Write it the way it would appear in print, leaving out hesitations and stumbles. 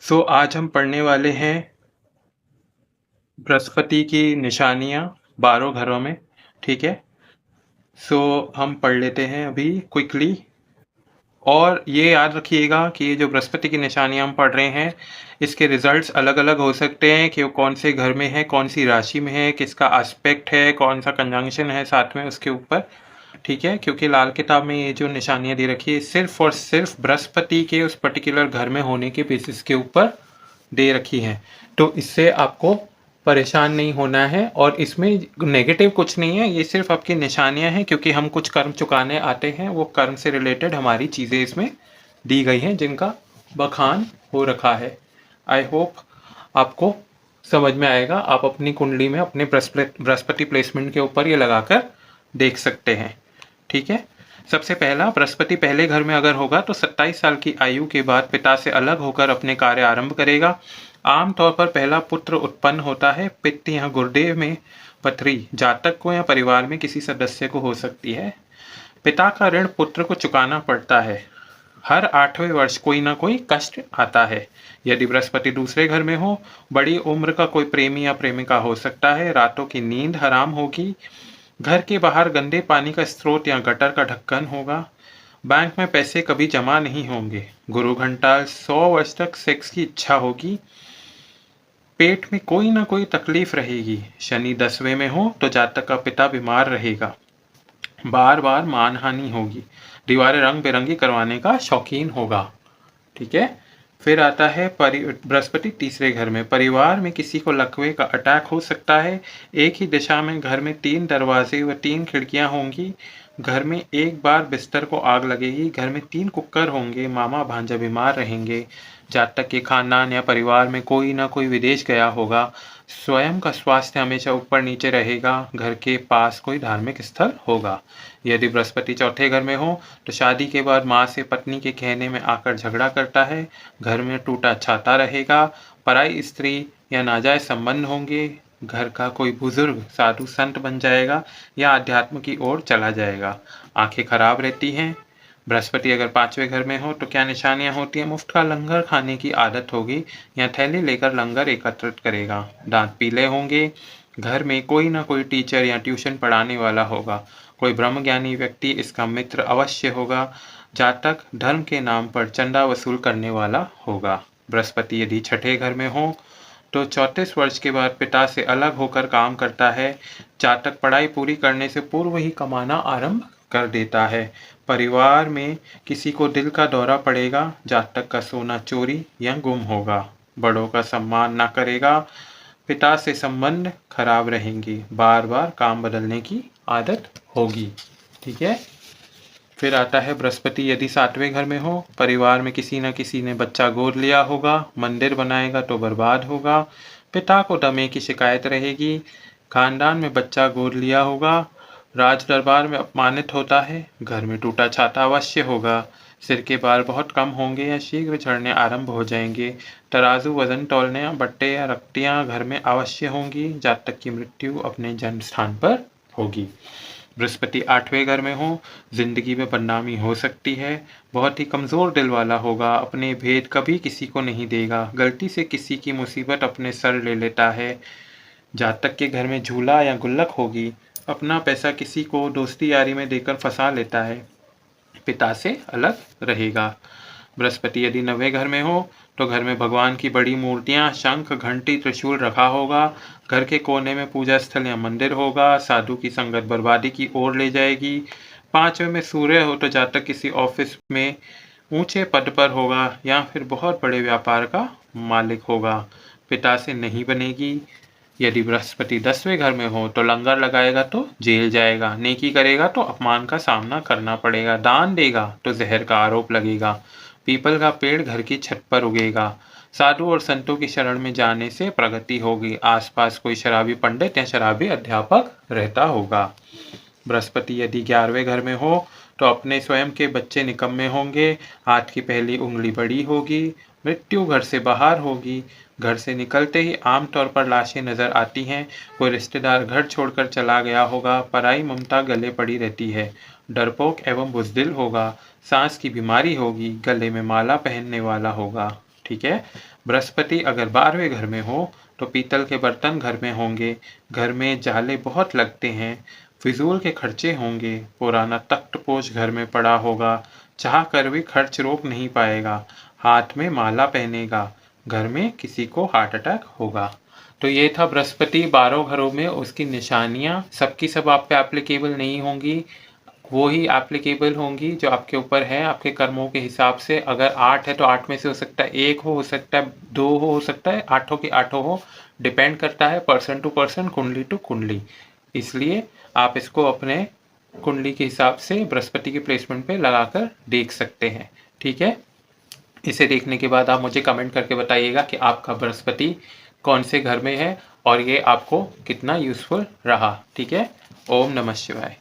आज हम पढ़ने वाले हैं बृहस्पति की निशानियाँ 12 घरों में। ठीक है। हम पढ़ लेते हैं अभी क्विकली। और ये याद रखिएगा कि ये जो बृहस्पति की निशानियाँ हम पढ़ रहे हैं, इसके रिजल्ट्स अलग अलग हो सकते हैं कि वो कौन से घर में है, कौन सी राशि में है, किसका एस्पेक्ट है, कौन सा कंजंक्शन है साथ में उसके ऊपर। ठीक है, क्योंकि लाल किताब में ये जो निशानियाँ दे रखी है सिर्फ और सिर्फ बृहस्पति के उस पर्टिकुलर घर में होने के बेसिस के ऊपर दे रखी हैं। तो इससे आपको परेशान नहीं होना है, और इसमें नेगेटिव कुछ नहीं है, ये सिर्फ आपकी निशानियां हैं, क्योंकि हम कुछ कर्म चुकाने आते हैं, वो कर्म से रिलेटेड हमारी चीज़ें इसमें दी गई हैं जिनका बखान हो रखा है। आई होप आपको समझ में आएगा। आप अपनी कुंडली में अपने बृहस्पति प्लेसमेंट के ऊपर ये लगाकर देख सकते हैं। ठीक है। सबसे पहला, बृहस्पति पहले घर में अगर होगा तो 27 साल की आयु के बाद पिता से अलग होकर अपने कार्य आरंभ करेगा। आमतौर पर पहला पुत्र उत्पन्न होता है। पित्त या गुर्दे में पथरी जातक को या परिवार में किसी सदस्य को हो सकती है। पिता का ऋण पुत्र को चुकाना पड़ता है। हर 8वें वर्ष कोई ना कोई कष्ट आता है। यदि बृहस्पति दूसरे घर में हो, बड़ी उम्र का कोई प्रेमी या प्रेमिका हो सकता है। रातों की नींद हराम होगी। घर के बाहर गंदे पानी का स्रोत या गटर का ढक्कन होगा। बैंक में पैसे कभी जमा नहीं होंगे। गुरु घंटा 100 वर्ष तक सेक्स की इच्छा होगी। पेट में कोई ना कोई तकलीफ रहेगी। शनि 10वें में हो तो जातक का पिता बीमार रहेगा। बार बार मानहानि होगी। दीवारें रंग बिरंगी करवाने का शौकीन होगा। ठीक है। फिर आता है बृहस्पति तीसरे घर में। परिवार में किसी को लकवे का अटैक हो सकता है। एक ही दिशा में घर में 3 दरवाजे व 3 खिड़कियां होंगी। घर में एक बार बिस्तर को आग लगेगी। घर में 3 कुक्कर होंगे। मामा भांजा बीमार रहेंगे। जातक के खानदान या परिवार में कोई ना कोई विदेश गया होगा। स्वयं का स्वास्थ्य हमेशा ऊपर नीचे रहेगा। घर के पास कोई धार्मिक स्थल होगा। यदि बृहस्पति चौथे घर में हो तो शादी के बाद माँ से पत्नी के कहने में आकर झगड़ा करता है। घर में टूटा छाता रहेगा। पराई स्त्री या नाजायज संबंध होंगे। घर का कोई बुजुर्ग साधु संत बन जाएगा या अध्यात्म की ओर चला जाएगा। आंखें खराब रहती हैं। बृहस्पति अगर 5वें घर में हो तो क्या निशानियां होती हैं? मुफ्त का लंगर खाने की आदत होगी या थैली लेकर लंगर एकत्रित करेगा। दांत पीले होंगे। घर में कोई ना कोई टीचर या ट्यूशन पढ़ाने वाला होगा। कोई ब्रह्मज्ञानी व्यक्ति इसका मित्र अवश्य होगा। जातक धर्म के नाम पर चंदा वसूल करने वाला होगा। बृहस्पति यदि छठे घर में हो तो 34 वर्ष के बाद पिता से अलग होकर काम करता है। जातक पढ़ाई पूरी करने से पूर्व ही कमाना आरंभ कर देता है। परिवार में किसी को दिल का दौरा पड़ेगा। जातक का सोना चोरी या गुम होगा। बड़ों का सम्मान ना करेगा। पिता से संबंध खराब रहेंगे। बार बार काम बदलने की आदत होगी। ठीक है। फिर आता है बृहस्पति यदि 7वें घर में हो। परिवार में किसी न किसी ने बच्चा गोद लिया होगा। मंदिर बनाएगा तो बर्बाद होगा। पिता को दमे की शिकायत रहेगी। खानदान में बच्चा गोद लिया होगा। राज दरबार में अपमानित होता है। घर में टूटा छाता अवश्य होगा। सिर के बाल बहुत कम होंगे या शीघ्र झड़ने आरंभ हो जाएंगे। तराजू वजन तौलने या बट्टे या रक्तियां घर में अवश्य होंगी। जातक की मृत्यु अपने जन्म स्थान पर होगी। बृहस्पति 8वें घर में हो, जिंदगी में बदनामी हो सकती है। बहुत ही कमज़ोर दिल वाला होगा। अपने भेद कभी किसी को नहीं देगा। गलती से किसी की मुसीबत अपने सर ले लेता है। जातक के घर में झूला या गुल्लक होगी। अपना पैसा किसी को दोस्ती यारी में देकर फंसा लेता है। पिता से अलग रहेगा। बृहस्पति यदि 9वें घर में हो तो घर में भगवान की बड़ी मूर्तियां, शंख, घंटी, त्रिशूल रखा होगा। घर के कोने में पूजा स्थल या मंदिर होगा। साधु की संगत बर्बादी की ओर ले जाएगी। 5वें में सूर्य हो तो जातक किसी ऑफिस में ऊंचे पद पर होगा या फिर बहुत बड़े व्यापार का मालिक होगा। पिता से नहीं बनेगी। यदि बृहस्पति 10वें घर में हो तो लंगर लगाएगा तो जेल जाएगा। नेकी करेगा तो अपमान का सामना करना पड़ेगा। दान देगा तो जहर का आरोप लगेगा। पीपल का पेड़ घर की छत पर उगेगा। साधु और संतों की शरण में जाने से प्रगति होगी। आसपास कोई शराबी पंडित या शराबी अध्यापक रहता होगा। बृहस्पति यदि 11वें घर में हो तो अपने स्वयं के बच्चे निकम्मे होंगे। हाथ की पहली उंगली बड़ी होगी। मृत्यु घर से बाहर होगी। घर से निकलते ही आमतौर पर लाशें नजर आती हैं। कोई रिश्तेदार घर छोड़कर चला गया होगा। पराई ममता गले पड़ी रहती है। डरपोक एवं बुजदिल होगा। सांस की बीमारी होगी। गले में माला पहनने वाला होगा। ठीक है। बृहस्पति अगर 12वें घर में हो तो पीतल के बर्तन घर में होंगे, घर में जाले बहुत लगते हैं, फिजूल के खर्चे होंगे, पुराना तख्त-पोश घर में पड़ा होगा, चाह कर भी खर्च रोक नहीं पाएगा, हाथ में माला पहनेगा, घर में किसी को हार्ट अटैक होगा। तो ये था बृहस्पति 12 घरों में उसकी निशानियाँ, सबकी सब आप पे एप्लीकेबल नहीं होंगी, वो ही एप्लीकेबल होंगी जो आपके ऊपर है, आपके कर्मों के हिसाब से। अगर 8 है तो 8 में से हो सकता है 1 हो सकता है 2 हो सकता है 8 के 8 हो, डिपेंड करता है पर्सन टू पर्सन, कुंडली टू कुंडली। इसलिए आप इसको अपने कुंडली के हिसाब से बृहस्पति के प्लेसमेंट पे लगाकर देख सकते हैं, ठीक है। इसे देखने के बाद आप मुझे कमेंट करके बताइएगा कि आपका बृहस्पति कौन से घर में है और ये आपको कितना यूज़फुल रहा, ठीक है। ओम नमः शिवाय।